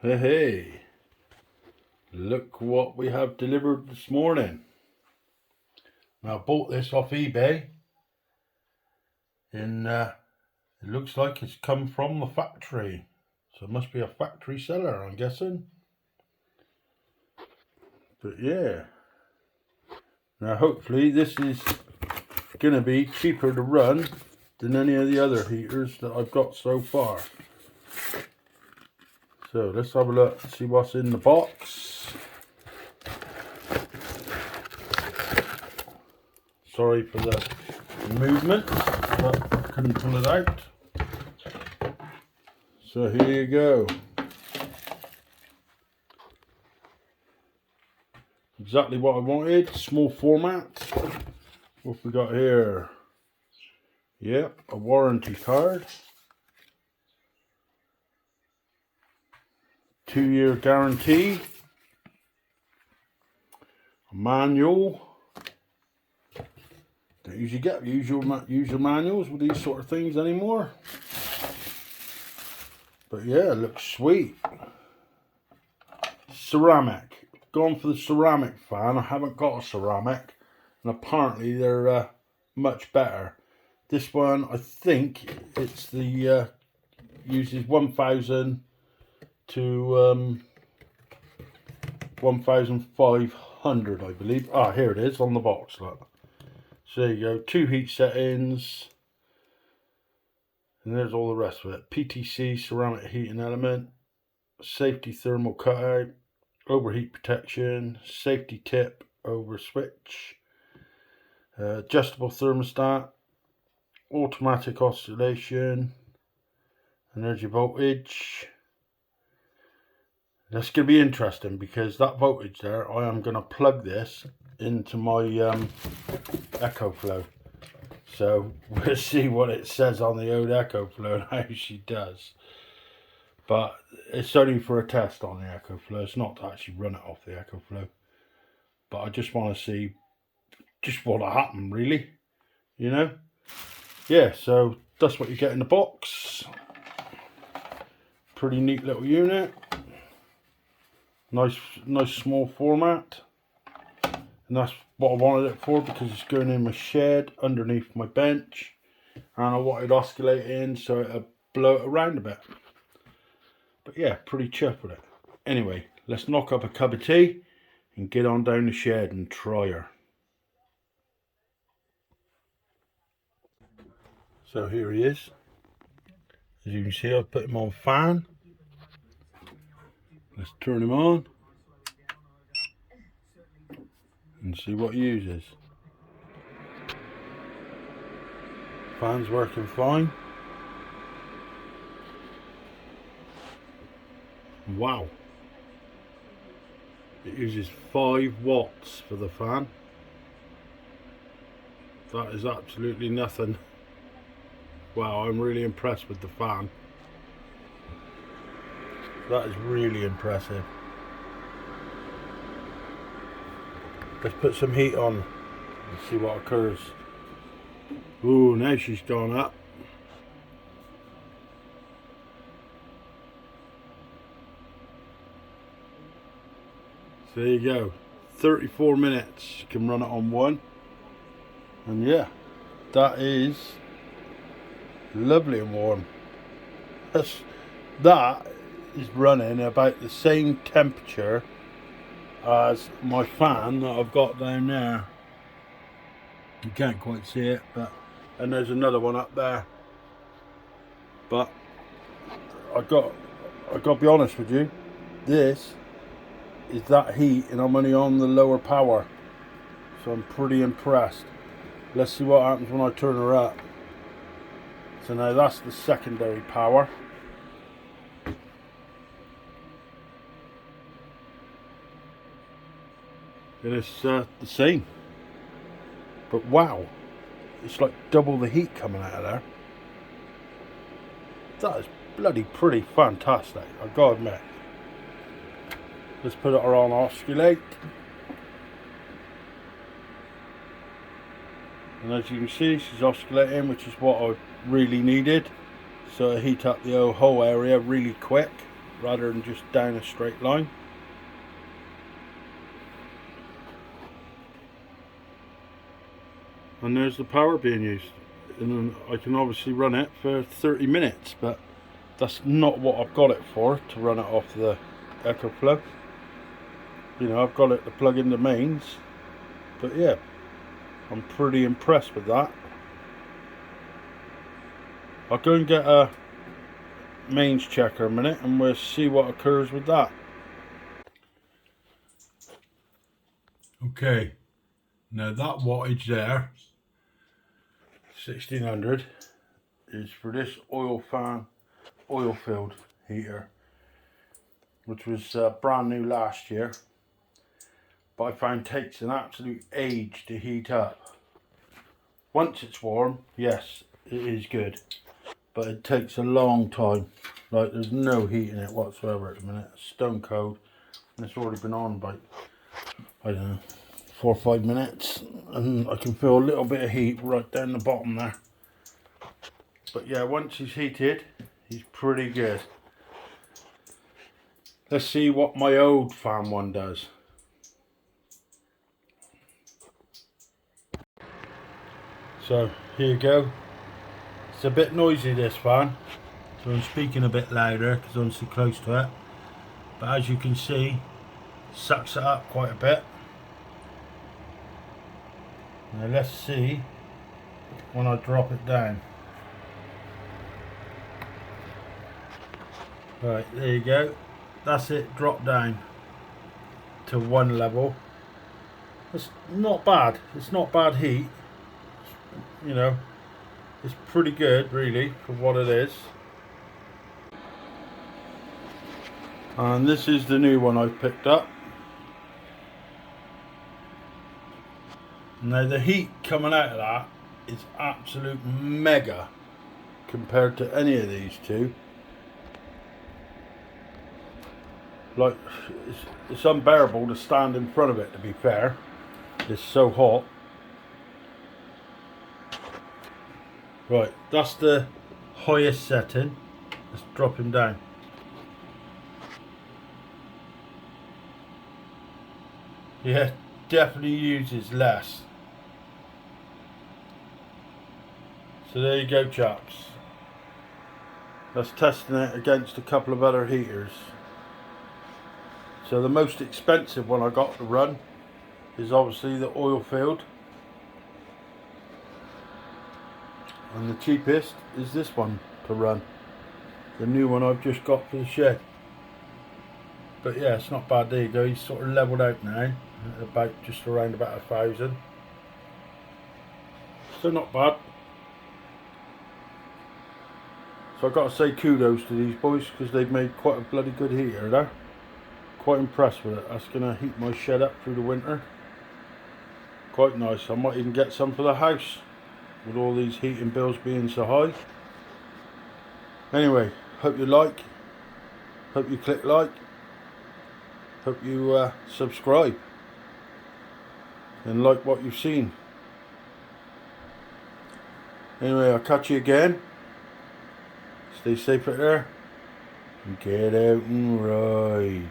Hey, look what we have delivered this morning. Now I bought this off eBay and it looks like it's come from the factory. So it must be a factory seller, I'm guessing. But yeah. Now hopefully this is going to be cheaper to run than any of the other heaters that I've got so far. So let's have a look and see what's in the box. Sorry for the movement, but I couldn't pull it out. So here you go. Exactly what I wanted, small format. What have we got here? Yep, a warranty card. 2-year guarantee. A manual. Don't usually get usual manuals with these sort of things anymore. But yeah, it looks sweet. Ceramic. Gone for the ceramic fan. I haven't got a ceramic, and apparently they're much better. This one, I think it's the uses 1000 to 1500, I believe. Ah, here it is on the box. Look. So there you go. 2 heat settings, and there's all the rest of it. PTC ceramic heating element, safety thermal cutout, overheat protection, safety tip over switch, adjustable thermostat, automatic oscillation, energy voltage. That's going to be interesting because that voltage there, I am going to plug this into my EcoFlow. So we'll see what it says on the old EcoFlow and how she does. But it's only for a test on the EcoFlow. It's not to actually run it off the EcoFlow. But I just want to see just what'll happen, really. You know? Yeah, so that's what you get in the box. Pretty neat little unit. Nice small format. And that's what I wanted it for, because it's going in my shed underneath my bench. And I wanted oscillating so it'll blow it around a bit. But yeah, pretty chuffed with it. Anyway, let's knock up a cup of tea and get on down the shed and try her. So here he is. As you can see, I've put him on fan. Let's turn him on and see what he uses. Fan's working fine. Wow. It uses 5 watts for the fan. That is absolutely nothing. Wow, I'm really impressed with the fan. That is really impressive. Let's put some heat on and see what occurs. Ooh, now she's gone up. So there you go. 34 minutes. You can run it on 1. And yeah, that is lovely and warm. That is running about the same temperature as my fan that I've got down there. You can't quite see it, but and there's another one up there. But I got to be honest with you, this is that heat, and I'm only on the lower power, so I'm pretty impressed. Let's see what happens when I turn her up. So now that's the secondary power. And it's the same. But wow, it's like double the heat coming out of there. That is bloody pretty fantastic, I've got to admit. Let's put her on oscillate. And as you can see, she's oscillating, which is what I really needed. So I heat up the whole area really quick. rather than just down a straight line. And there's the power being used, and I can obviously run it for 30 minutes, but that's not what I've got it for, to run it off the EcoFlow. You know, I've got it to plug in the mains, but yeah, I'm pretty impressed with that. I'll go and get a mains checker a minute and we'll see what occurs with that. Okay, now that wattage there, 1600, is for this oil fan oil filled heater, which was brand new last year, but I found takes an absolute age to heat up. Once it's warm, yes, it is good, but it takes a long time. Like, there's no heat in it whatsoever at the minute. It's stone cold, and it's already been on by, I don't know, 4 or 5 minutes, and I can feel a little bit of heat right down the bottom there. But yeah, once he's heated, he's pretty good. Let's see what my old fan one does. So here you go. It's a bit noisy, this fan, so I'm speaking a bit louder because I'm so close to it. But as you can see, it sucks it up quite a bit. Now let's see when I drop it down. Right, there you go. That's it, drop down to 1 level. It's not bad. It's not bad heat. You know, it's pretty good really for what it is. And this is the new one I've picked up. Now the heat coming out of that is absolute mega compared to any of these two. Like, it's unbearable to stand in front of it, to be fair. It's so hot. Right, that's the highest setting. Let's drop him down. Yeah, definitely uses less. So there you go, chaps. That's testing it against a couple of other heaters. So the most expensive one I got to run is obviously the oil filled, and the cheapest is this one to run, the new one I've just got for the shed. But yeah, it's not bad. There you go, he's sort of leveled out now at about just around about 1,000. So not bad. So I've got to say kudos to these boys, because they've made quite a bloody good heater there. Quite impressed with it. That's going to heat my shed up through the winter. Quite nice. I might even get some for the house, with all these heating bills being so high. Anyway, hope you like. Hope you click like. Hope you subscribe. And like what you've seen. Anyway, I'll catch you again. Stay safe out there. And get out and ride.